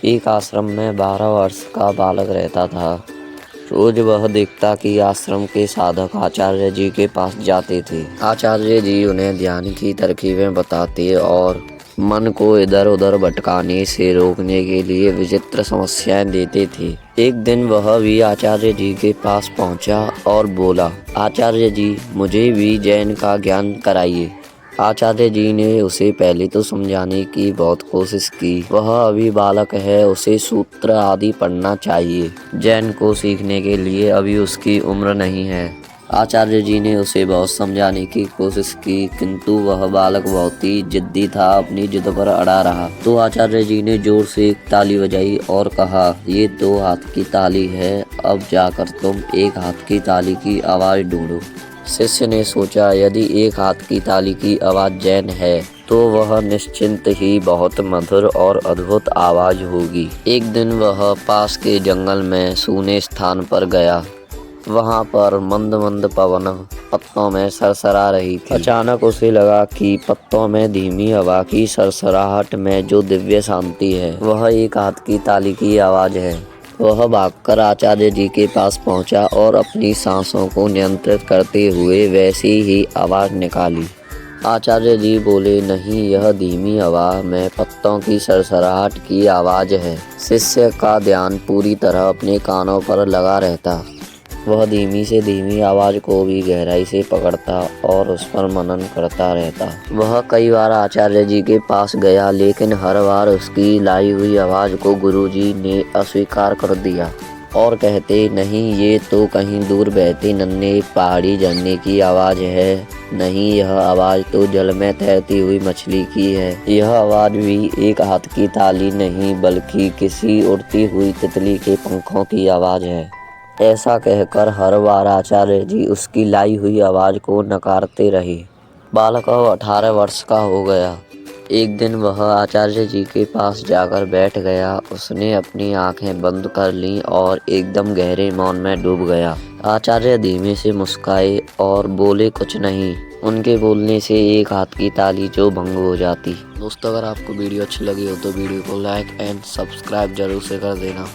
एक आश्रम में 12 वर्ष का बालक रहता था। रोज वह देखता कि आश्रम के साधक आचार्य जी के पास जाते थे। आचार्य जी उन्हें ध्यान की तरकीबें बताते और मन को इधर उधर भटकाने से रोकने के लिए विचित्र समस्याएं देते थे। एक दिन वह भी आचार्य जी के पास पहुंचा और बोला, आचार्य जी, मुझे भी जैन का ज्ञान कराइए। आचार्य जी ने उसे पहले तो समझाने की बहुत कोशिश की। वह अभी बालक है, उसे सूत्र आदि पढ़ना चाहिए। जैन को सीखने के लिए अभी उसकी उम्र नहीं है। आचार्य जी ने उसे बहुत समझाने की कोशिश की, किंतु वह बालक बहुत ही जिद्दी था, अपनी जिद पर अड़ा रहा। तो आचार्य जी ने जोर से एक ताली बजाई और कहा, ये 2 हाथ की ताली है, अब जाकर तुम 1 हाथ की ताली की आवाज़ ढूंढो। शिष्य ने सोचा, यदि 1 हाथ की ताली की आवाज़ जैन है तो वह निश्चिंत ही बहुत मधुर और अद्भुत आवाज़ होगी। एक दिन वह पास के जंगल में सूने स्थान पर गया। वहाँ पर मंद मंद पवन पत्तों में सरसरा रही थी। अचानक उसे लगा कि पत्तों में धीमी हवा की सरसराहट में जो दिव्य शांति है वह 1 हाथ की ताली की आवाज़ है। वह भागकर आचार्य जी के पास पहुंचा और अपनी सांसों को नियंत्रित करते हुए वैसी ही आवाज़ निकाली। आचार्य जी बोले, नहीं, यह धीमी हवा में पत्तों की सरसराहट की आवाज़ है। शिष्य का ध्यान पूरी तरह अपने कानों पर लगा रहता। वह धीमी से धीमी आवाज़ को भी गहराई से पकड़ता और उस पर मनन करता रहता। वह कई बार आचार्य जी के पास गया, लेकिन हर बार उसकी लाई हुई आवाज़ को गुरुजी ने अस्वीकार कर दिया और कहते, नहीं, ये तो कहीं दूर बहते नन्हे पहाड़ी झरने की आवाज़ है। नहीं, यह आवाज़ तो जल में तैरती हुई मछली की है। यह आवाज़ भी 1 हाथ की ताली नहीं, बल्कि किसी उड़ती हुई तितली के पंखों की आवाज़ है। ऐसा कहकर हर बार आचार्य जी उसकी लाई हुई आवाज़ को नकारते रहे। बालक अब 18 वर्ष का हो गया। एक दिन वह आचार्य जी के पास जाकर बैठ गया। उसने अपनी आंखें बंद कर लीं और एकदम गहरे मौन में डूब गया। आचार्य धीमे से मुस्काए और बोले, कुछ नहीं। उनके बोलने से 1 हाथ की ताली जो भंग हो जाती। दोस्तों, अगर आपको वीडियो अच्छी लगी हो तो वीडियो को लाइक एंड सब्सक्राइब जरूर से कर देना।